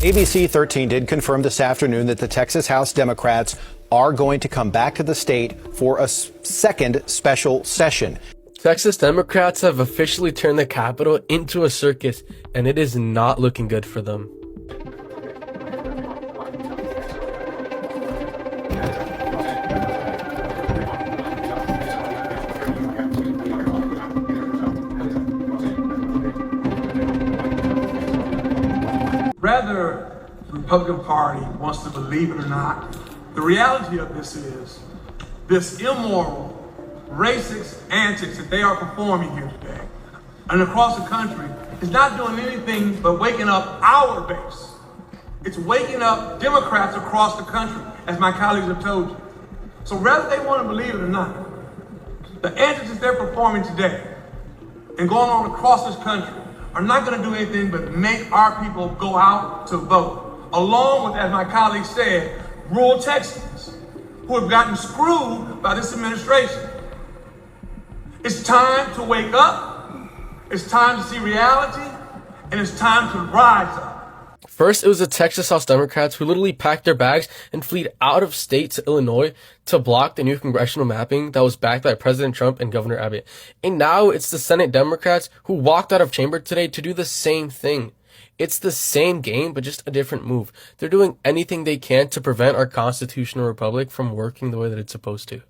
ABC 13 did confirm this afternoon that the Texas House Democrats are going to come back to the state for a second special session. Texas Democrats have officially turned the Capitol into a circus, and it is not looking good for them. Whether the Republican Party wants to believe it or not, the reality of this is this immoral, racist antics that they are performing here today and across the country is not doing anything but waking up our base. It's waking up Democrats across the country, as my colleagues have told you. So whether they want to believe it or not, the antics that they're performing today and going on across this country are not going to do anything but make our people go out to vote, along with, as my colleague said, rural Texans who have gotten screwed by this administration. It's time to wake up, it's time to see reality, and it's time to rise up. First, it was the Texas House Democrats who literally packed their bags and fled out of state to Illinois to block the new congressional mapping that was backed by President Trump and Governor Abbott. And now it's the Senate Democrats who walked out of chamber today to do the same thing. It's the same game, but just a different move. They're doing anything they can to prevent our constitutional republic from working the way that it's supposed to.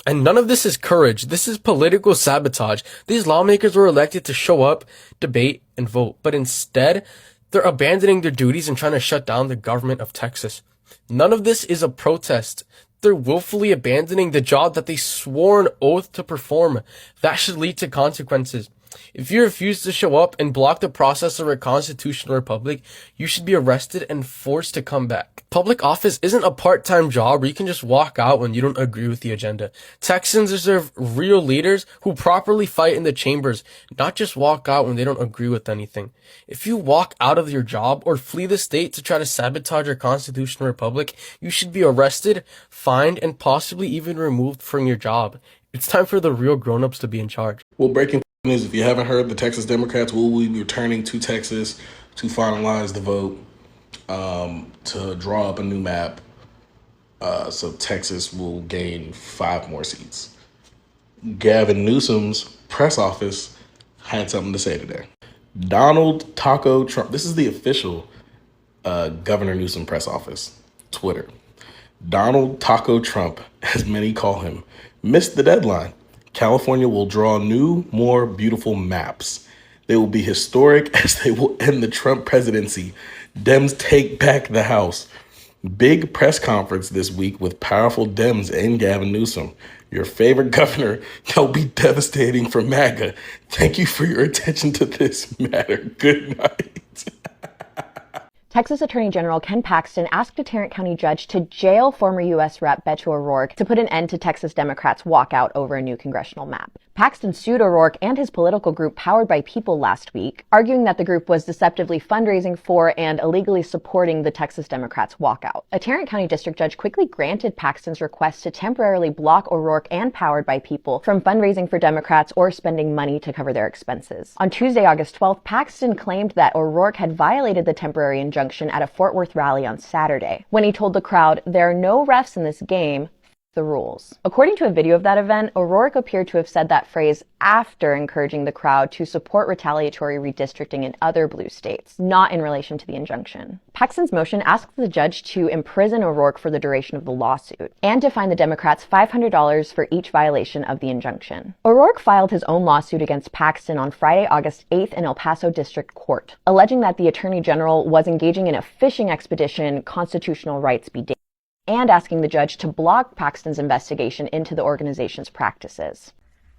And none of this is courage. This is political sabotage. These lawmakers were elected to show up, debate, and vote. But instead, they're abandoning their duties and trying to shut down the government of Texas. None of this is a protest. They're willfully abandoning the job that they swore an oath to perform. That should lead to consequences. If you refuse to show up and block the process of our constitutional republic, you should be arrested and forced to come back. Public office isn't a part-time job where you can just walk out when you don't agree with the agenda. Texans deserve real leaders who properly fight in the chambers, not just walk out when they don't agree with anything. If you walk out of your job or flee the state to try to sabotage our constitutional republic, you should be arrested, fined, and possibly even removed from your job. It's time for the real grown-ups to be in charge. Well, breaking news, if you haven't heard, the Texas Democrats will be returning to Texas to finalize the vote, to draw up a new map. So Texas will gain 5 more seats. Gavin Newsom's press office had something to say today. Donald Taco Trump, this is the official Governor Newsom press office, Twitter. Donald Taco Trump, as many call him, missed the deadline. California will draw new, more beautiful maps. They will be historic as they will end the Trump presidency. Dems take back the House. Big press conference this week with powerful Dems and Gavin Newsom. Your favorite governor, that'll be devastating for MAGA. Thank you for your attention to this matter. Good night. Texas Attorney General Ken Paxton asked a Tarrant County judge to jail former U.S. Rep. Beto O'Rourke to put an end to Texas Democrats' walkout over a new congressional map. Paxton sued O'Rourke and his political group Powered by People last week, arguing that the group was deceptively fundraising for and illegally supporting the Texas Democrats' walkout. A Tarrant County district judge quickly granted Paxton's request to temporarily block O'Rourke and Powered by People from fundraising for Democrats or spending money to cover their expenses. On Tuesday, August 12th, Paxton claimed that O'Rourke had violated the temporary injunction at a Fort Worth rally on Saturday, when he told the crowd, "There are no refs in this game, the rules." According to a video of that event, O'Rourke appeared to have said that phrase after encouraging the crowd to support retaliatory redistricting in other blue states, not in relation to the injunction. Paxton's motion asked the judge to imprison O'Rourke for the duration of the lawsuit and to fine the Democrats $500 for each violation of the injunction. O'Rourke filed his own lawsuit against Paxton on Friday, August 8th in El Paso District Court, alleging that the Attorney General was engaging in a fishing expedition, constitutional rights be damned, and asking the judge to block Paxton's investigation into the organization's practices.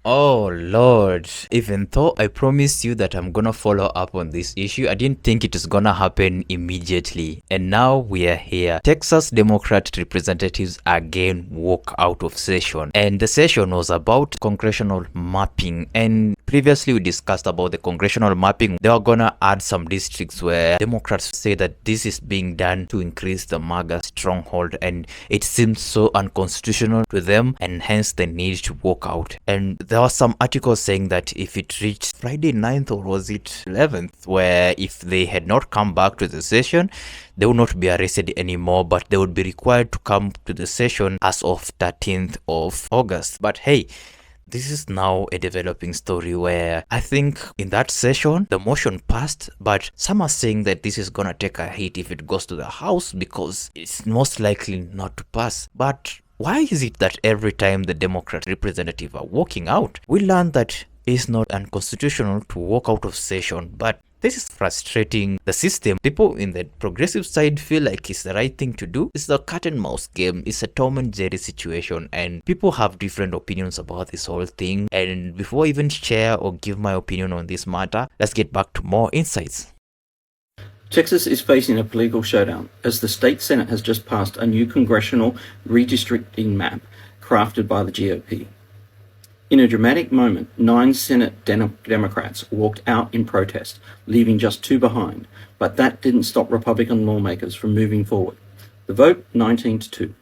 Oh Lord, even though I promised you that I'm gonna follow up on this issue, I didn't think it was gonna happen immediately. And now we are here. Texas Democrat representatives again walk out of session. And the session was about congressional mapping. And previously we discussed about the congressional mapping. They are gonna add some districts where Democrats say that this is being done to increase the MAGA stronghold. And it seems so unconstitutional to them, and hence the need to walk out. And there was some articles saying that if it reached Friday 9th or was it 11th, where if they had not come back to the session, they would not be arrested anymore, but they would be required to come to the session as of 13th of August. But hey, this is now a developing story where I think in that session, the motion passed, but some are saying that this is gonna take a hit if it goes to the House because it's most likely not to pass. But why is it that every time the Democrat representatives are walking out, we learn that it's not unconstitutional to walk out of session, but this is frustrating the system. People in the progressive side feel like it's the right thing to do. It's the cat and mouse game. It's a Tom and Jerry situation, and people have different opinions about this whole thing. And before I even share or give my opinion on this matter, let's get back to more insights. Texas is facing a political showdown as the state Senate has just passed a new congressional redistricting map crafted by the GOP. In a dramatic moment, 9 Senate Democrats walked out in protest, leaving just 2 behind, but that didn't stop Republican lawmakers from moving forward. The vote, 19-2.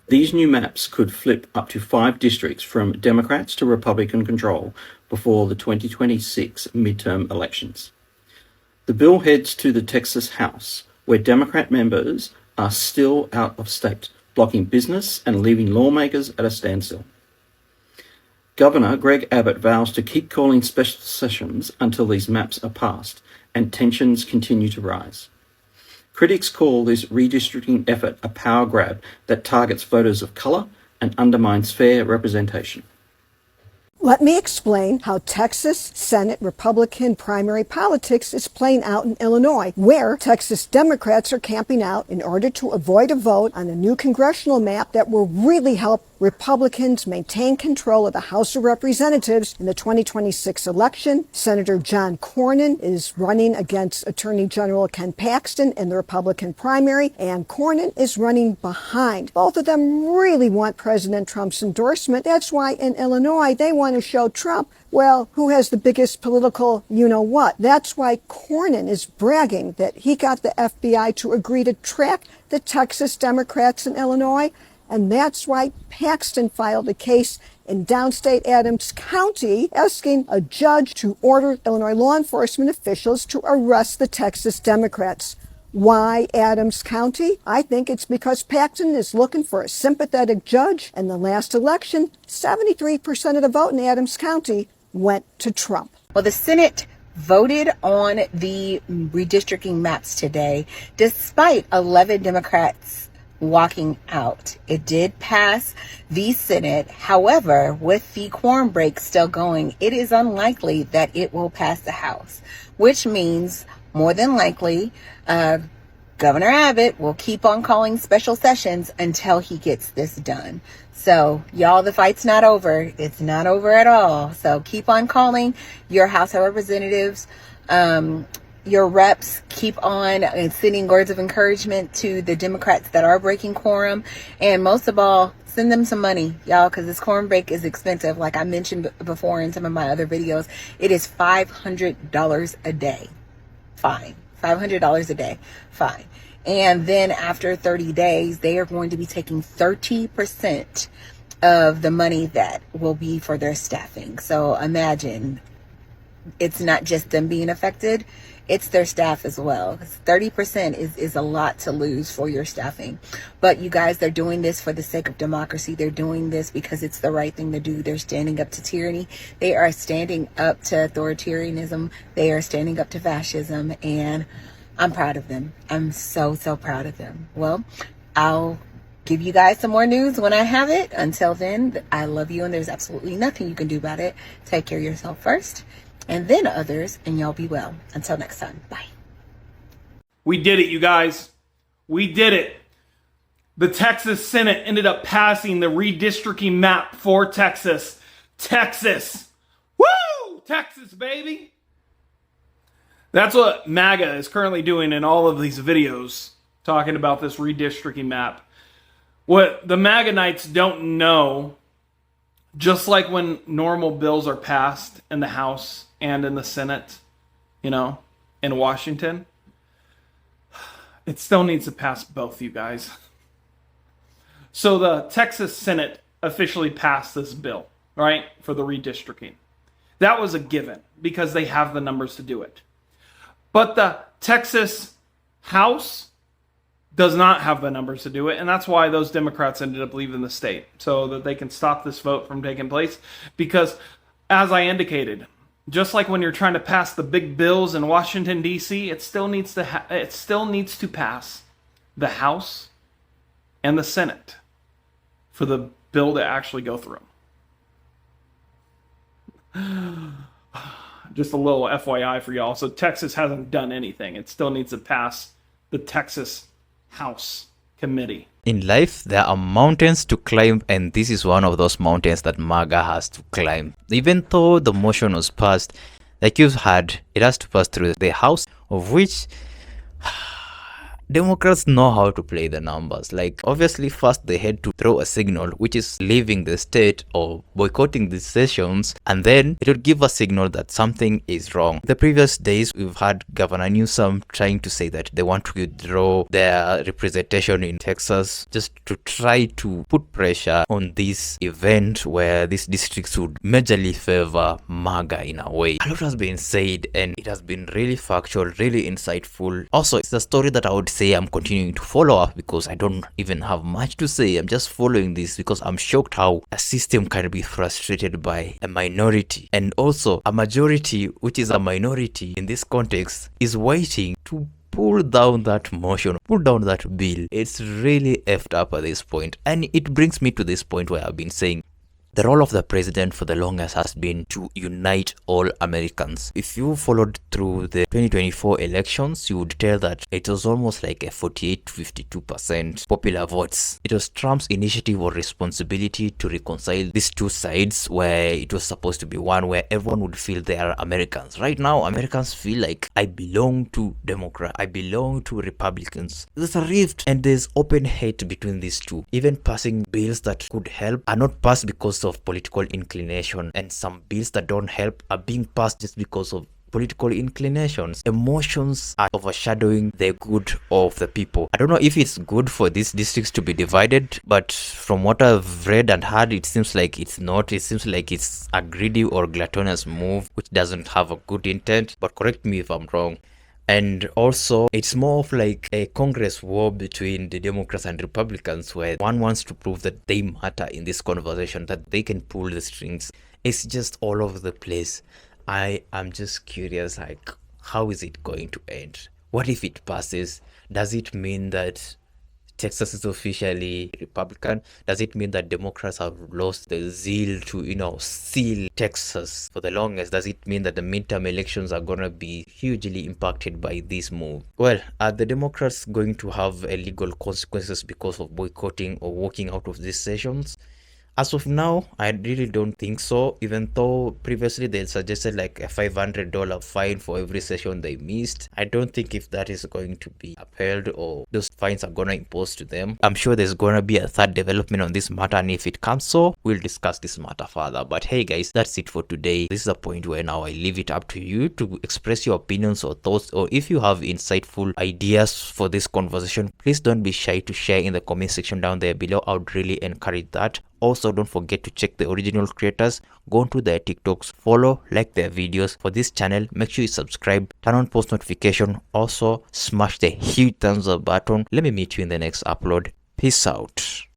These new maps could flip up to 5 districts from Democrats to Republican control before the 2026 midterm elections. The bill heads to the Texas House, where Democrat members are still out of state, blocking business and leaving lawmakers at a standstill. Governor Greg Abbott vows to keep calling special sessions until these maps are passed, and tensions continue to rise. Critics call this redistricting effort a power grab that targets voters of color and undermines fair representation. Let me explain how Texas Senate Republican primary politics is playing out in Illinois, where Texas Democrats are camping out in order to avoid a vote on a new congressional map that will really help Republicans maintain control of the House of Representatives in the 2026 election. Senator John Cornyn is running against Attorney General Ken Paxton in the Republican primary, and Cornyn is running behind. Both of them really want President Trump's endorsement. That's why in Illinois they want to show Trump, well, who has the biggest political you-know-what. That's why Cornyn is bragging that he got the FBI to agree to track the Texas Democrats in Illinois. And that's why Paxton filed a case in downstate Adams County asking a judge to order Illinois law enforcement officials to arrest the Texas Democrats. Why Adams County? I think it's because Paxton is looking for a sympathetic judge. In the last election, 73% of the vote in Adams County went to Trump. Well, the Senate voted on the redistricting maps today, despite 11 Democrats walking out. It did pass the Senate. However, with the quorum break still going, it is unlikely that it will pass the House, which means more than likely Governor Abbott will keep on calling special sessions until he gets this done. So y'all, the fight's not over. It's not over at all. So keep on calling your House of Representatives. Your reps, keep on sending words of encouragement to the Democrats that are breaking quorum. And most of all, send them some money, y'all, because this quorum break is expensive. Like I mentioned before in some of my other videos, it is $500 a day. Fine. $500 a day. Fine. And then after 30 days, they are going to be taking 30% of the money that will be for their staffing. So imagine, it's not just them being affected, it's their staff as well. 30% is a lot to lose for your staffing. But you guys, they're doing this for the sake of democracy. They're doing this because it's the right thing to do. They're standing up to tyranny. They are standing up to authoritarianism. They are standing up to fascism. And I'm proud of them. I'm so, so proud of them. Well, I'll give you guys some more news when I have it. Until then, I love you and there's absolutely nothing you can do about it. Take care of yourself first, and then others, and y'all be well. Until next time, bye. We did it, you guys. We did it. The Texas Senate ended up passing the redistricting map for Texas. Texas. Woo! Texas, baby. That's what MAGA is currently doing in all of these videos, talking about this redistricting map. What the MAGA Knights don't know, just like when normal bills are passed in the House and in the Senate, you know, in Washington, it still needs to pass both, you guys. So the Texas Senate officially passed this bill, right, for the redistricting. That was a given because they have the numbers to do it. But the Texas House does not have the numbers to do it, and that's why those Democrats ended up leaving the state, so that they can stop this vote from taking place. Because, as I indicated, just like when you're trying to pass the big bills in Washington, D.C., it still needs to pass the House and the Senate for the bill to actually go through. Just a little FYI for y'all. So Texas hasn't done anything. It still needs to pass the Texas House Committee. In life, there are mountains to climb, and this is one of those mountains that MAGA has to climb. Even though the motion was passed, like you've heard, it has to pass through the House, of which Democrats know how to play the numbers. Like, obviously, first they had to throw a signal, which is leaving the state or boycotting the sessions, and then it would give a signal that something is wrong. The previous days, we've had Governor Newsom trying to say that they want to withdraw their representation in Texas, just to try to put pressure on this event where these districts would majorly favor MAGA in a way. A lot has been said, and it has been really factual, really insightful. Also, it's a story that I would say I'm continuing to follow up because I don't even have much to say. I'm just following this because I'm shocked how a system can be frustrated by a minority, and also a majority, which is a minority in this context, is waiting to pull down that motion, pull down that bill. It's really effed up at this point, and it brings me to this point where I've been saying the role of the president for the longest has been to unite all Americans. If you followed through the 2024 elections, you would tell that it was almost like a 48 to 52% popular votes. It was Trump's initiative or responsibility to reconcile these two sides, where it was supposed to be one where everyone would feel they are Americans. Right now, Americans feel like, I belong to Democrats, I belong to Republicans. There's a rift and there's open hate between these two. Even passing bills that could help are not passed because of political inclination, and some bills that don't help are being passed just because of political inclinations. Emotions are overshadowing the good of the people. I don't know if it's good for these districts to be divided, but from what I've read and heard, it seems like it's not. It seems like it's a greedy or gluttonous move which doesn't have a good intent, but correct me if I'm wrong. And also, it's more of like a Congress war between the Democrats and Republicans, where one wants to prove that they matter in this conversation, that they can pull the strings. It's just all over the place. I am just curious, like, how is it going to end? What if it passes? Does it mean that Texas is officially Republican? Does it mean that Democrats have lost the zeal to, seal Texas for the longest? Does it mean that the midterm elections are going to be hugely impacted by this move? Well, are the Democrats going to have legal consequences because of boycotting or walking out of these sessions? As of now, I really don't think so, even though previously they suggested like a $500 fine for every session they missed. I don't think if that is going to be upheld or those fines are going to impose to them. I'm sure there's going to be a third development on this matter, and if it comes so, we'll discuss this matter further. But hey guys, that's it for today. This is a point where now I leave it up to you to express your opinions or thoughts, or if you have insightful ideas for this conversation, please don't be shy to share in the comment section down there below. I would really encourage that. Also, don't forget to check the original creators, go onto their TikToks, follow, like their videos. For this channel, make sure you subscribe, turn on post notification, also smash the huge thumbs up button. Let me meet you in the next upload. Peace out.